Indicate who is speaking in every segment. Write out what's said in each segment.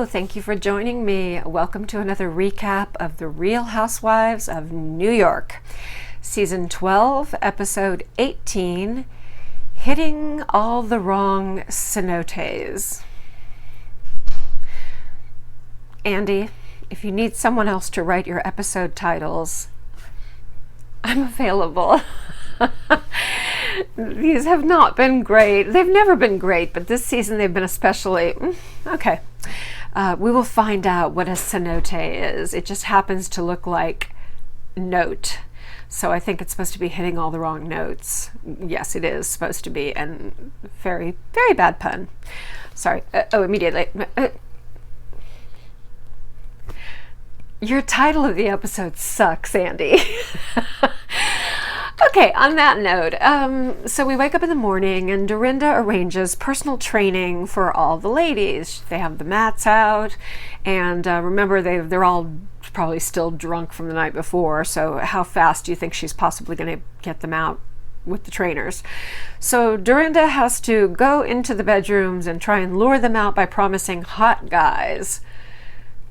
Speaker 1: thank you for joining me. Welcome to another recap of The Real Housewives of New York. Season 12, Episode 18, Hitting All the Wrong Cenotes. Andy, if you need someone else to write your episode titles, I'm available. These have not been great. They've never been great, but this season they've been especially... Okay. We will find out what a cenote is. It just happens to look like note. So I think it's supposed to be hitting all the wrong notes. Yes, it is supposed to be. And very, very bad pun. Sorry. Immediately. Your title of the episode sucks, Andy. Okay, on that note, so we wake up in the morning and Dorinda arranges personal training for all the ladies. They have the mats out, and remember, they're all probably still drunk from the night before, so how fast do you think she's possibly going to get them out with the trainers? So Dorinda has to go into the bedrooms and try and lure them out by promising hot guys.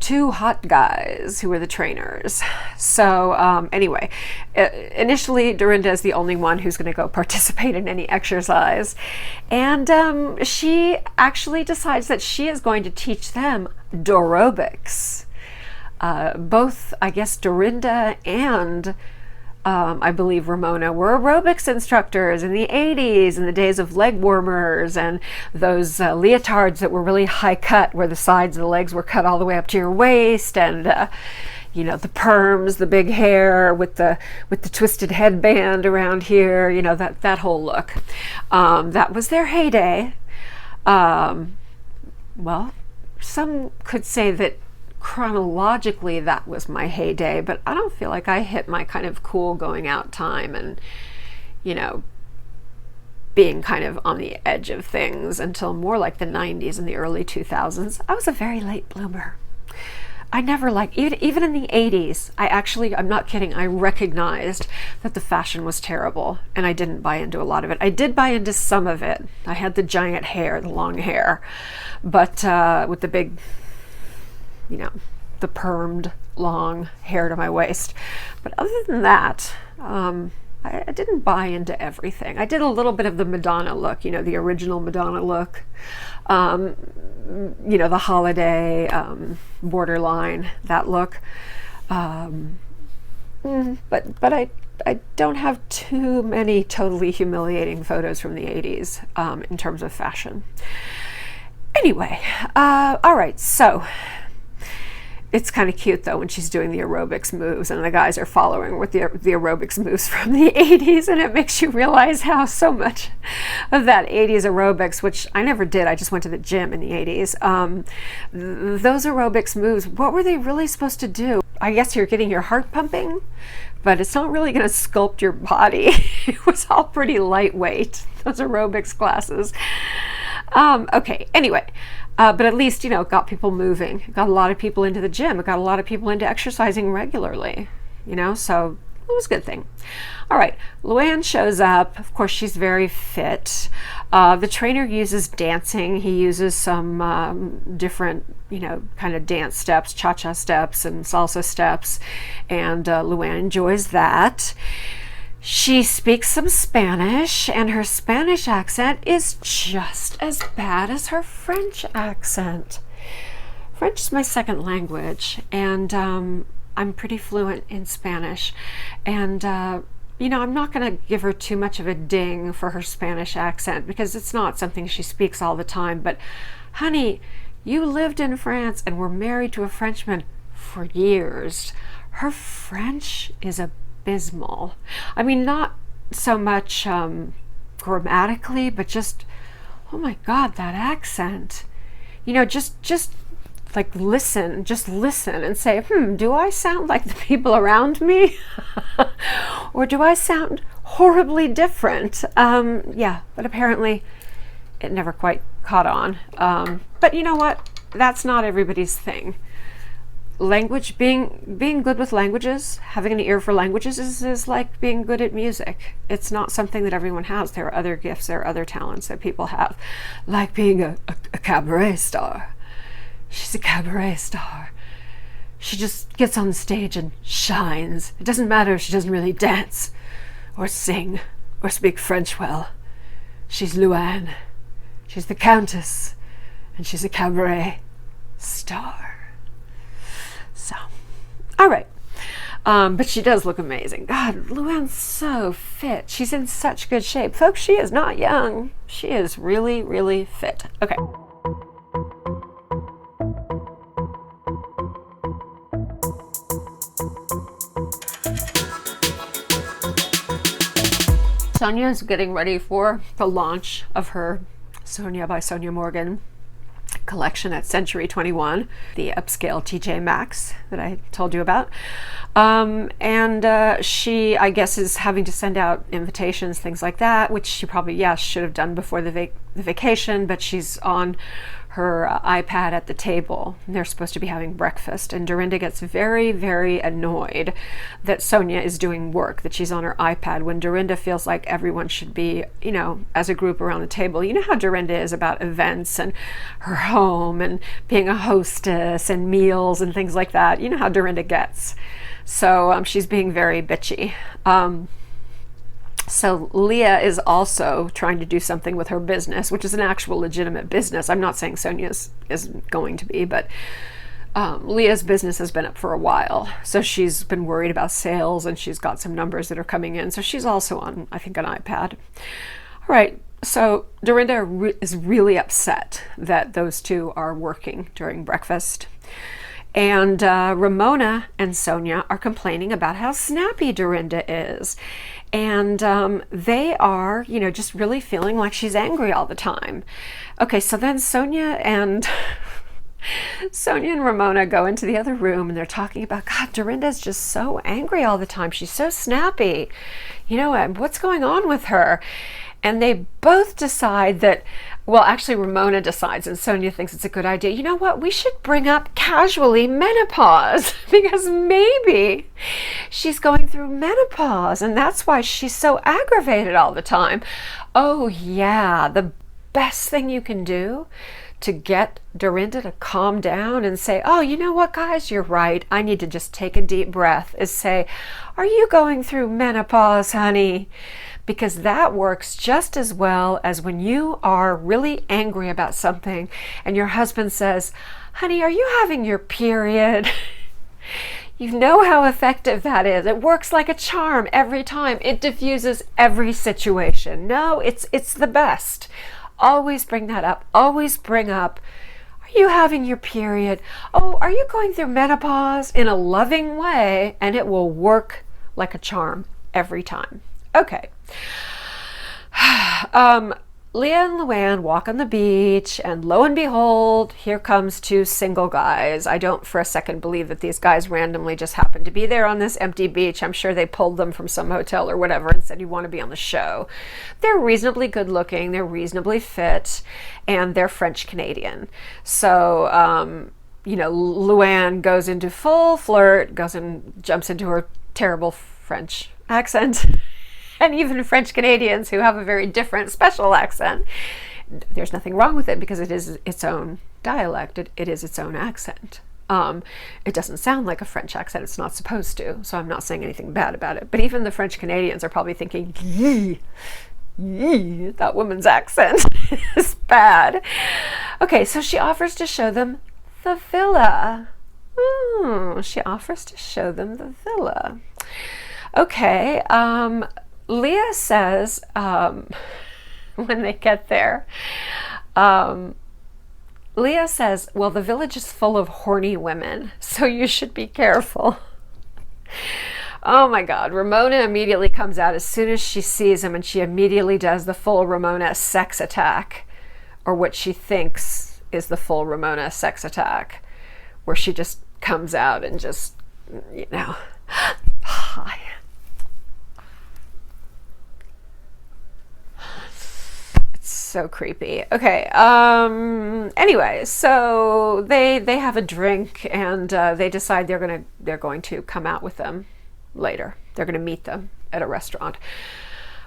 Speaker 1: 2 hot guys who were the trainers. So anyway, initially Dorinda is the only one who's going to go participate in any exercise, and she actually decides that she is going to teach them Dorobics. Both, I guess, Dorinda and I believe Ramona were aerobics instructors in the 80s, in the days of leg warmers and those leotards that were really high cut, where the sides of the legs were cut all the way up to your waist, and you know, the perms, the big hair with the twisted headband around here, you know, that whole look. That was their heyday. Well, some could say that chronologically that was my heyday, but I don't feel like I hit my kind of cool going out time and, you know, being kind of on the edge of things until more like the 90s and the early 2000s. I was a very late bloomer. I never liked, even in the 80s, I'm not kidding, I recognized that the fashion was terrible, and I didn't buy into a lot of it. I did buy into some of it. I had the giant hair, the long hair, but with the big, you know, the permed long hair to my waist. But other than that, I didn't buy into everything. I did a little bit of the Madonna look, you know, the original Madonna look, you know, the holiday, borderline, that look. But I don't have too many totally humiliating photos from the 80s in terms of fashion. Anyway, all right, so it's kind of cute though when she's doing the aerobics moves and the guys are following with the aerobics moves from the 80s, and it makes you realize how so much of that 80s aerobics, which I never did, I just went to the gym in the 80s, those aerobics moves, what were they really supposed to do? I guess you're getting your heart pumping, but it's not really going to sculpt your body. It was all pretty lightweight, those aerobics classes. Okay, anyway. But at least, you know, it got people moving. It got a lot of people into the gym. It got a lot of people into exercising regularly, you know, so it was a good thing. All right, LuAnn shows up. Of course, she's very fit. The trainer uses dancing. He uses some different, you know, kind of dance steps, cha-cha steps and salsa steps, and LuAnn enjoys that. She speaks some Spanish, and her Spanish accent is just as bad as her French accent. French is my second language, and I'm pretty fluent in Spanish. And, you know, I'm not going to give her too much of a ding for her Spanish accent, because it's not something she speaks all the time. But, honey, you lived in France and were married to a Frenchman for years. Her French is abysmal. I mean, not so much grammatically, but just, oh my God, that accent. You know, just like just listen and say, do I sound like the people around me? Or do I sound horribly different? Yeah, but apparently it never quite caught on. But you know what? That's not everybody's thing. Language, being good with languages, having an ear for languages is like being good at music. It's not something that everyone has. There are other gifts, there are other talents that people have, like being a cabaret star. She's a cabaret star. She just gets on the stage and shines. It doesn't matter if she doesn't really dance or sing or speak French well. She's LuAnn. She's the Countess, and she's a cabaret star. So, all right. But she does look amazing. God, LuAnn's so fit. She's in such good shape. Folks, she is not young. She is really, really fit. Okay. Sonia is getting ready for the launch of her Sonia by Sonia Morgan collection at Century 21, the upscale TJ Maxx that I told you about. She, I guess, is having to send out invitations, things like that, which she probably, should have done before the vacation, but she's on her iPad at the table. They're supposed to be having breakfast, and Dorinda gets very, very annoyed that Sonia is doing work, that she's on her iPad, when Dorinda feels like everyone should be, as a group around the table. You know how Dorinda is about events and her home and being a hostess and meals and things like that. You know how Dorinda gets. So she's being very bitchy. So Leah is also trying to do something with her business, which is an actual legitimate business. I'm not saying Sonia's isn't going to be, but Leah's business has been up for a while. So she's been worried about sales, and she's got some numbers that are coming in. So she's also on, I think, an iPad. All right. So Dorinda is really upset that those two are working during breakfast. And Ramona and Sonia are complaining about how snappy Dorinda is. And they are, just really feeling like she's angry all the time. Okay, so then Sonia and Ramona go into the other room, and they're talking about, God, Dorinda's just so angry all the time. She's so snappy. What's going on with her? And they both decide that, well, actually Ramona decides, and Sonia thinks it's a good idea. You know what? We should bring up casually menopause, because maybe she's going through menopause, and that's why she's so aggravated all the time. Oh yeah, the best thing you can do to get Dorinda to calm down and say, oh, you know what, guys, you're right. I need to just take a deep breath, is say, are you going through menopause, honey? Because that works just as well as when you are really angry about something and your husband says, honey, are you having your period? You know how effective that is. It works like a charm every time. It diffuses every situation. No, it's the best. Always bring that up. Always bring up, are you having your period? Oh, are you going through menopause? In a loving way, and it will work like a charm every time. Okay. Leah and LuAnn walk on the beach, and lo and behold, here comes two single guys. I don't for a second believe that these guys randomly just happened to be there on this empty beach. I'm sure they pulled them from some hotel or whatever and said, you want to be on the show. They're reasonably good looking, they're reasonably fit, and they're French Canadian. So, LuAnn goes into full flirt, goes and jumps into her terrible French accent. And even French Canadians who have a very different, special accent, there's nothing wrong with it because it is its own dialect. It is its own accent. It doesn't sound like a French accent. It's not supposed to. So I'm not saying anything bad about it. But even the French Canadians are probably thinking, yee, that woman's accent is bad. Okay, so she offers to show them the villa. She offers to show them the villa. Okay, Leah says, when they get there, Leah says, well, the village is full of horny women, so you should be careful. Oh my God, Ramona immediately comes out as soon as she sees him, and she immediately does the full Ramona sex attack, or what she thinks is the full Ramona sex attack, where she just comes out and just, hi. So creepy. Okay. Anyway, so they have a drink, and they decide they're going to come out with them later. They're going to meet them at a restaurant.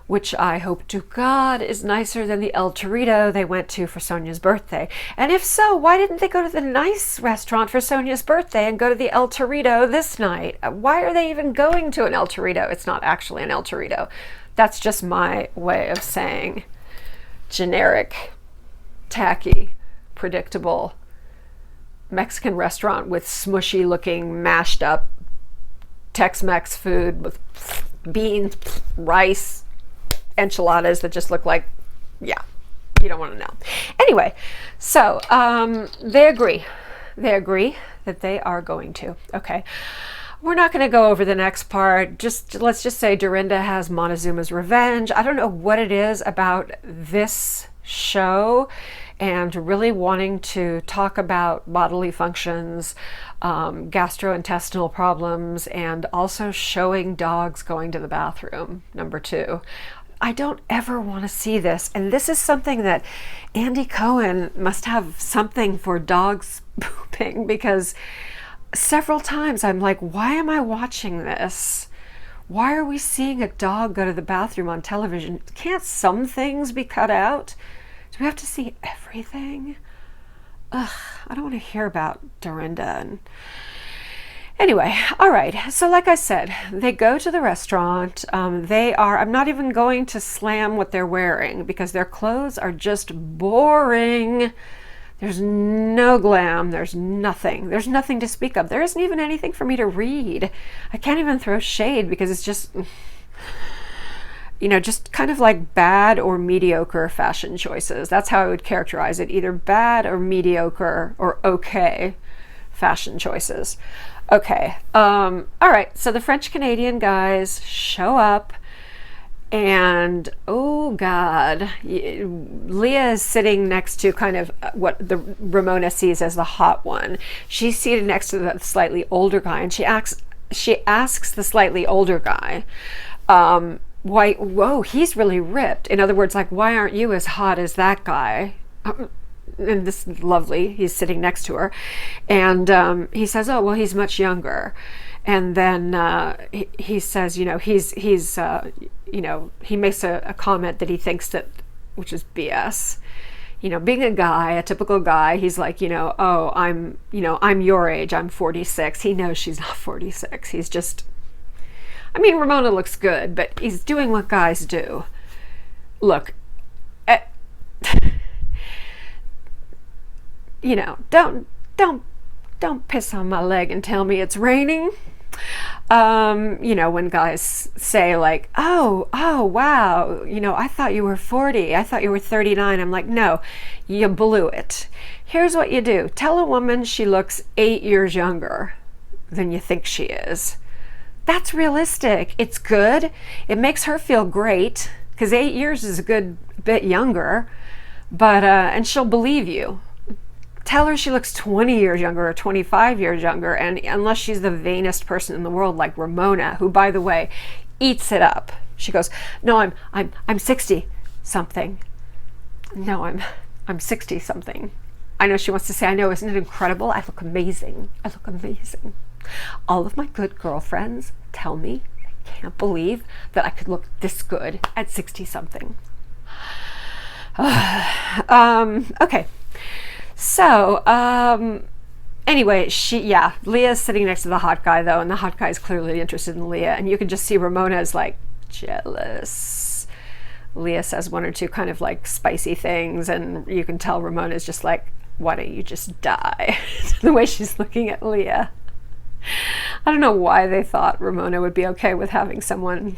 Speaker 1: which I hope to God is nicer than the El Torito they went to for Sonia's birthday. And if so, why didn't they go to the nice restaurant for Sonia's birthday and go to the El Torito this night? Why are they even going to an El Torito? It's not actually an El Torito. That's just my way of saying generic, tacky, predictable Mexican restaurant with smushy looking, mashed up Tex-Mex food with beans, rice, enchiladas that just look like, yeah, you don't want to know. Anyway, so they agree that they are going to. Okay, we're not going to go over the next part. Let's just say Dorinda has Montezuma's revenge. I don't know what it is about this show and really wanting to talk about bodily functions, gastrointestinal problems, and also showing dogs going to the bathroom, number 2. I don't ever want to see this. And this is something that Andy Cohen must have something for dogs pooping, because several times I'm like, why am I watching this? Why are we seeing a dog go to the bathroom on television? Can't some things be cut out? Do we have to see everything? Ugh, I don't want to hear about Dorinda. Anyway, all right. So like I said, they go to the restaurant. I'm not even going to slam what they're wearing because their clothes are just boring. There's no glam. There's nothing. There's nothing to speak of. There isn't even anything for me to read. I can't even throw shade because it's just, just kind of like bad or mediocre fashion choices. That's how I would characterize it. Either bad or mediocre or okay fashion choices. Okay. All right. So the French Canadian guys show up and, oh God, Leah is sitting next to kind of what the Ramona sees as the hot one. She's seated next to the slightly older guy, and she asks the slightly older guy, why, whoa, he's really ripped. In other words, like, why aren't you as hot as that guy? And this is lovely, he's sitting next to her. And he says, oh, well, he's much younger. And then he says, he makes a comment that he thinks that, which is BS. Being a guy, a typical guy, he's like, oh, I'm your age, I'm 46. He knows she's not 46. He's just, Ramona looks good, but he's doing what guys do. Look, don't piss on my leg and tell me it's raining. When guys say like, oh, wow, I thought you were 40. I thought you were 39. I'm like, no, you blew it. Here's what you do. Tell a woman she looks 8 years younger than you think she is. That's realistic. It's good. It makes her feel great because 8 years is a good bit younger, but, and she'll believe you. Tell her she looks 20 years younger or 25 years younger, and unless she's the vainest person in the world like Ramona, who, by the way, eats it up. She goes, no, I'm 60 something. No, I'm 60 something. I know she wants to say, I know, isn't it incredible? I look amazing. I look amazing. All of my good girlfriends tell me they can't believe that I could look this good at 60 something. Okay. So, anyway, Leah's sitting next to the hot guy though, and the hot guy is clearly interested in Leah, and you can just see Ramona is like jealous. Leah says one or two kind of like spicy things, and you can tell Ramona is just like, why don't you just die? The way she's looking at Leah. I don't know why they thought Ramona would be okay with having someone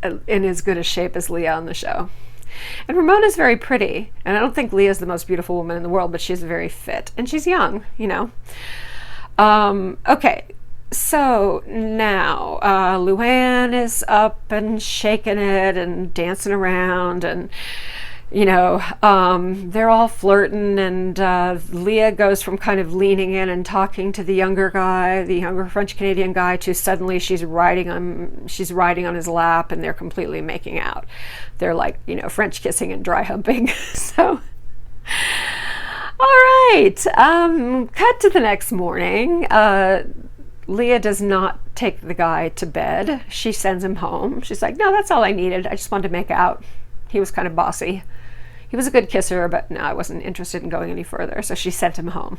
Speaker 1: in as good a shape as Leah on the show. And Ramona's very pretty, and I don't think Leah's the most beautiful woman in the world, but she's very fit, and she's young, Okay, so now LuAnn is up and shaking it and dancing around, and they're all flirting, and Leah goes from kind of leaning in and talking to the younger French Canadian guy, to suddenly she's riding on his lap, and they're completely making out. They're like, French kissing and dry humping. So, all right, cut to the next morning. Leah does not take the guy to bed. She sends him home. She's like, no, that's all I needed. I just wanted to make out. He was kind of bossy. He was a good kisser, but no, I wasn't interested in going any further. So she sent him home.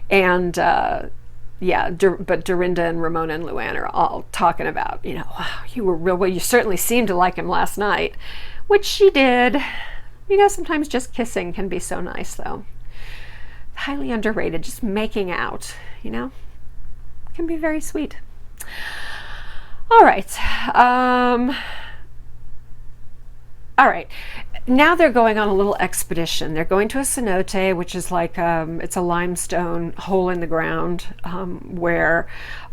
Speaker 1: And yeah, but Dorinda and Ramona and LuAnn are all talking about, you know, wow, you were real, well, you certainly seemed to like him last night, which she did. You know, sometimes just kissing can be so nice, though. Highly underrated, just making out, you know, can be very sweet. All right. All right. Now they're going on a little expedition. They're going to a cenote, which is like it's a limestone hole in the ground where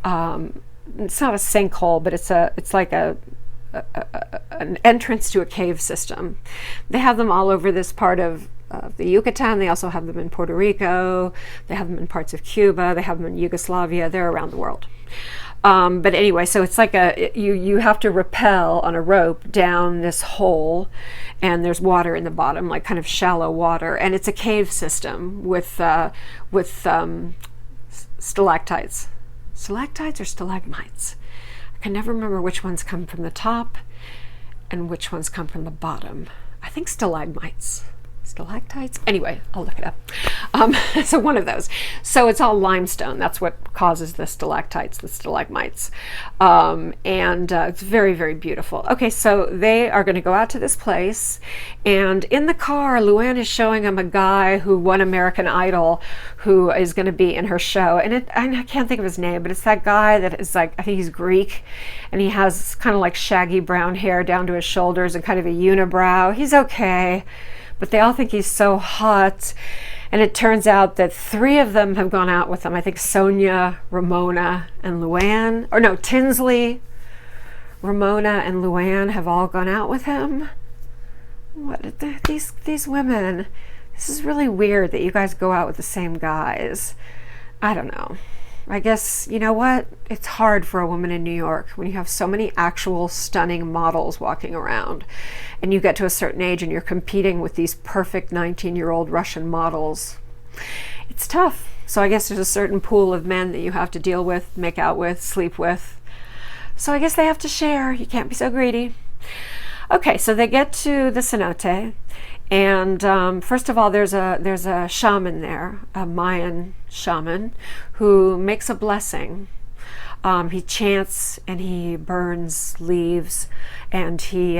Speaker 1: it's not a sinkhole, but it's like an entrance to a cave system. They have them all over this part of the Yucatan. They also have them in Puerto Rico. They have them in parts of Cuba. They have them in Yugoslavia. They're around the world. But anyway, so it's like you have to rappel on a rope down this hole, and there's water in the bottom, like kind of shallow water, and it's a cave system with stalactites or stalagmites. I can never remember which ones come from the top and which ones come from the bottom. I think stalagmites. Stalactites? Anyway, I'll look it up. So one of those. So it's all limestone. That's what causes the stalactites, the stalagmites. It's very, very beautiful. Okay, so they are going to go out to this place. And in the car, LuAnn is showing him a guy who won American Idol who is going to be in her show. And I can't think of his name, but it's that guy that is like, I think he's Greek. And he has kind of like shaggy brown hair down to his shoulders and kind of a unibrow. He's okay. But they all think he's so hot. And it turns out that 3 of them have gone out with him. I think Sonia, Ramona, and LuAnn. Or no, Tinsley, Ramona, and LuAnn have all gone out with him. What, these women, this is really weird that you guys go out with the same guys. I don't know. I guess, you know what? It's hard for a woman in New York when you have so many actual stunning models walking around and you get to a certain age and you're competing with these perfect 19-year-old Russian models. It's tough. So I guess there's a certain pool of men that you have to deal with, make out with, sleep with. So I guess they have to share. You can't be so greedy. Okay, so they get to the cenote. And first of all, there's a shaman there, a Mayan shaman, who makes a blessing. He chants and he burns leaves, and he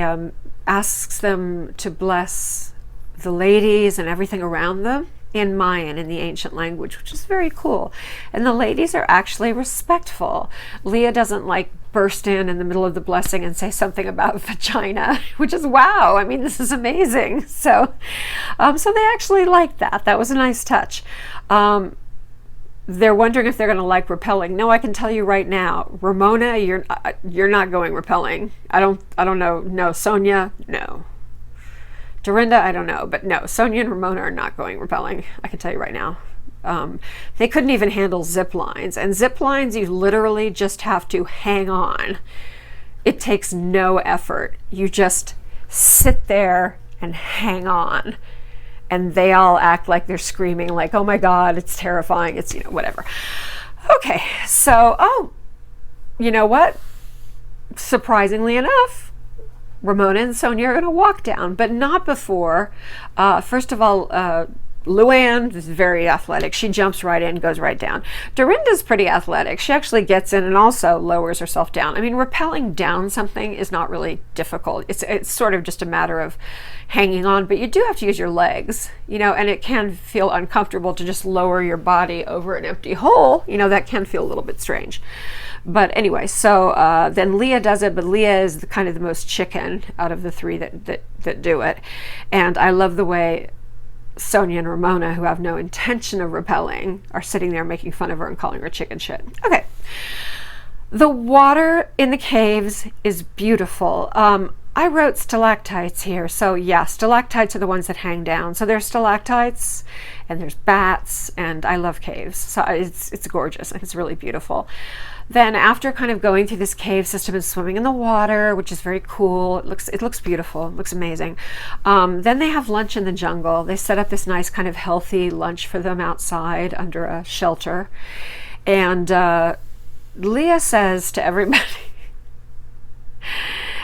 Speaker 1: asks them to bless the ladies and everything around them in Mayan, in the ancient language, which is very cool. And the ladies are actually respectful. Leah doesn't like burst in the middle of the blessing and say something about vagina, which is wow. I mean, this is amazing. So they actually like that. That was a nice touch. They're wondering if they're going to like rappelling. No, I can tell you right now, Ramona, you're not going rappelling. I don't know. No, Sonia, no. Dorinda, I don't know, but no, Sonia and Ramona are not going rappelling. I can tell you right now. They couldn't even handle zip lines, and zip lines you literally just have to hang on. It takes no effort. You just sit there and hang on, and they all act like they're screaming like, oh my God, it's terrifying. It's, you know, whatever. Okay, so, you know what? Surprisingly enough, Ramona and Sonia are going to walk down, but not before. First of all, LuAnn is very athletic. She jumps right in, goes right down. Dorinda's pretty athletic. She actually gets in and also lowers herself down. I mean, rappelling down something is not really difficult. It's sort of just a matter of hanging on, but you do have to use your legs, you know, and it can feel uncomfortable to just lower your body over an empty hole. You know, that can feel a little bit strange. But anyway, so then Leah does it, but Leah is kind of the most chicken out of the 3 that do it. And I love the way Sonia and Ramona, who have no intention of rappelling, are sitting there making fun of her and calling her chicken shit. Okay. The water in the caves is beautiful. I wrote stalactites here. So yeah, stalactites are the ones that hang down. So there's stalactites and there's bats, and I love caves. So it's gorgeous. It's really beautiful. Then after kind of going through this cave system and swimming in the water, which is very cool, it looks beautiful, it looks amazing. Then they have lunch in the jungle. They set up this nice kind of healthy lunch for them outside under a shelter. And Leah says to everybody,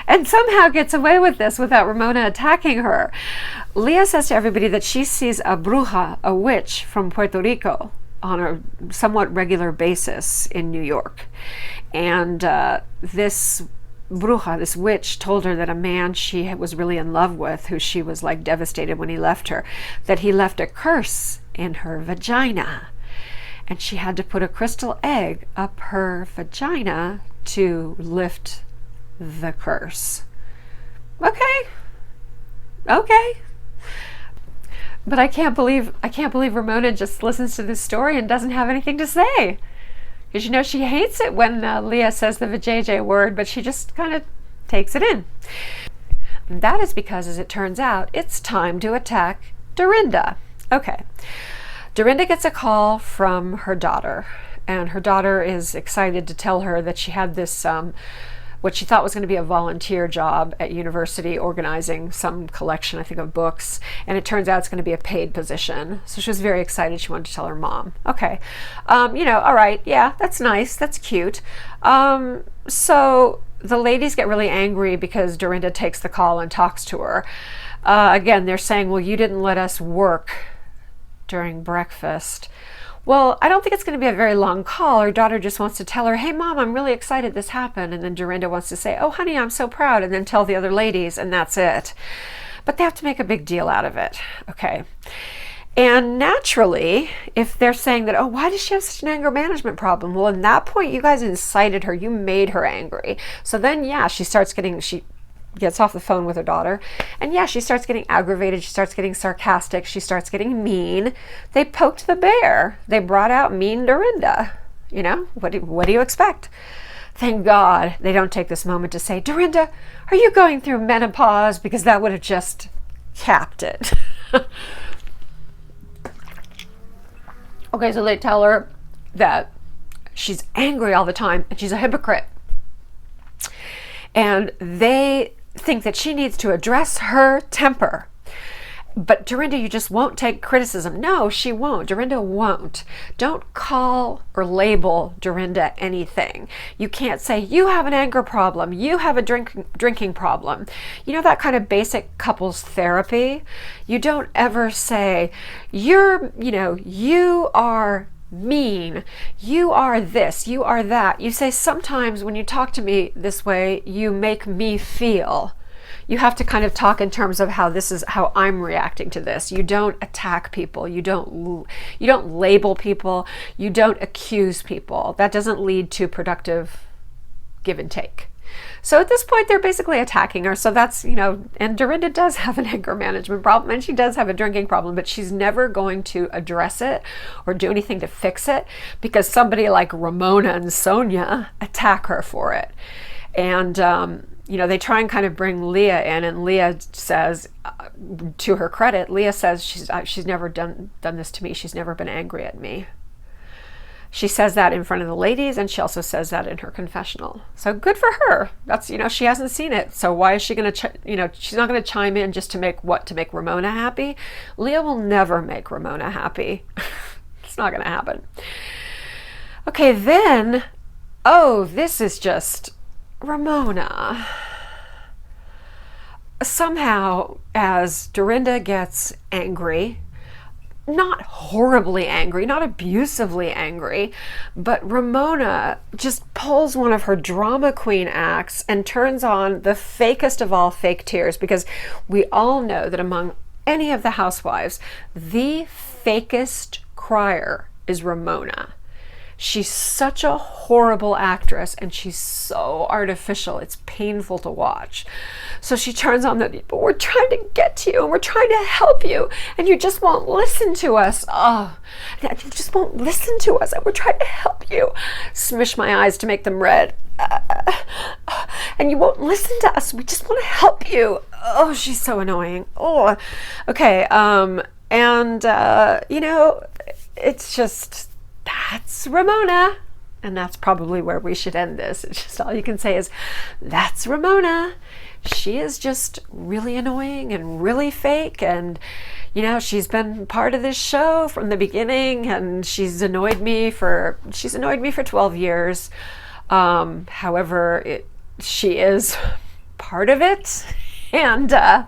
Speaker 1: and somehow gets away with this without Ramona attacking her. Leah says to everybody that she sees a bruja, a witch from Puerto Rico, on a somewhat regular basis in New York. And this bruja, this witch, told her that a man she was really in love with, who she was like devastated when he left her, that he left a curse in her vagina. And she had to put a crystal egg up her vagina to lift the curse. Okay. But I can't believe Ramona just listens to this story and doesn't have anything to say. Because, you know, she hates it when Leah says the vajayjay word, but she just kind of takes it in. And that is because, as it turns out, it's time to attack Dorinda. Okay. Dorinda gets a call from her daughter, and her daughter is excited to tell her that she had this what she thought was going to be a volunteer job at university, organizing some collection, I think, of books, and it turns out it's going to be a paid position. So she was very excited. She wanted to tell her mom. Okay, you know, all right, yeah, that's nice, that's cute. So the ladies get really angry because Dorinda takes the call and talks to her. Again, they're saying, well, you didn't let us work during breakfast. Well, I don't think it's going to be a very long call. Her daughter just wants to tell her, hey, Mom, I'm really excited this happened. And then Dorinda wants to say, oh, honey, I'm so proud, and then tell the other ladies, and that's it. But they have to make a big deal out of it. Okay. And naturally, if they're saying that, oh, why does she have such an anger management problem? Well, in that point, you guys incited her. You made her angry. So then, yeah, she gets off the phone with her daughter, and yeah, she starts getting aggravated, she starts getting sarcastic, she starts getting mean. They poked the bear. They brought out mean Dorinda. You know, what do you expect? Thank God they don't take this moment to say, Dorinda, are you going through menopause? Because that would have just capped it. Okay, so they tell her that she's angry all the time and she's a hypocrite. And they think that she needs to address her temper. But Dorinda, you just won't take criticism. No, she won't. Dorinda won't. Don't call or label Dorinda anything. You can't say, you have an anger problem, you have a drinking problem. You know, that kind of basic couples therapy? You don't ever say, you are mean, you are this, you are that. You say, sometimes when you talk to me this way, you make me feel. You have to kind of talk in terms of how this is how I'm reacting to this. You don't attack people. You don't label people. You don't accuse people. That doesn't lead to productive give and take. So at this point, they're basically attacking her. So that's, and Dorinda does have an anger management problem, and she does have a drinking problem, but she's never going to address it or do anything to fix it because somebody like Ramona and Sonia attack her for it. And, they try and kind of bring Leah in, and Leah says, to her credit, Leah says she's never done this to me. She's never been angry at me. She says that in front of the ladies, and she also says that in her confessional. So good for her. That's, she hasn't seen it. So why is she going to, she's not going to chime in just to make Ramona happy. Leah will never make Ramona happy. It's not going to happen. Okay, then, this is just Ramona. Somehow, as Dorinda gets angry, not horribly angry, not abusively angry, but Ramona just pulls one of her drama queen acts and turns on the fakest of all fake tears, because we all know that among any of the housewives, the fakest crier is Ramona. She's such a horrible actress, and she's so artificial. It's painful to watch. So she turns on but we're trying to get to you, and we're trying to help you, and you just won't listen to us. Oh, you just won't listen to us, and we're trying to help you. Smish my eyes to make them red. And you won't listen to us. We just want to help you. Oh, she's so annoying. Oh, okay. It's just... That's Ramona. And that's probably where we should end this. It's just all you can say is, that's Ramona. She is just really annoying and really fake. And, she's been part of this show from the beginning, and she's annoyed me for 12 years. However, she is part of it, and I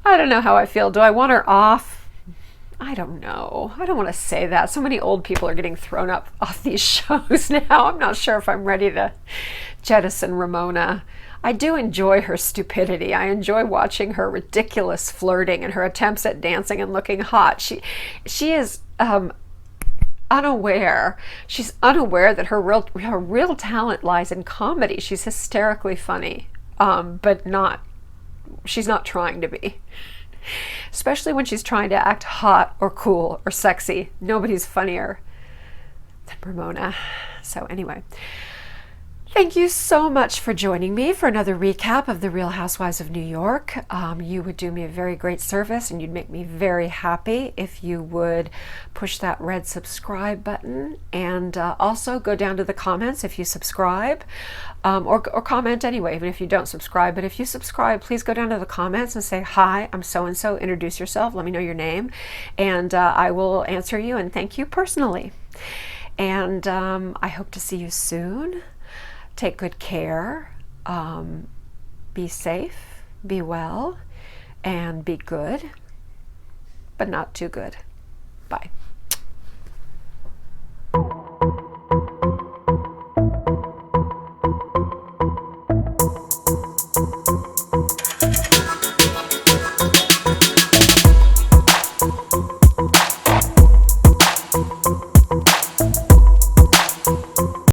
Speaker 1: don't know how I feel. Do I want her off? I don't know. I don't want to say that. So many old people are getting thrown up off these shows now. I'm not sure if I'm ready to jettison Ramona. I do enjoy her stupidity. I enjoy watching her ridiculous flirting and her attempts at dancing and looking hot. She is unaware. She's unaware that her real talent lies in comedy. She's hysterically funny, but she's not trying to be. Especially when she's trying to act hot or cool or sexy. Nobody's funnier than Ramona. So anyway, thank you so much for joining me for another recap of The Real Housewives of New York. You would do me a very great service, and you'd make me very happy if you would push that red subscribe button, and also go down to the comments if you subscribe, or comment anyway, even if you don't subscribe. But if you subscribe, please go down to the comments and say, hi, I'm so-and-so, introduce yourself, let me know your name, and I will answer you and thank you personally. And I hope to see you soon. Take good care, be safe, be well, and be good, but not too good. Bye.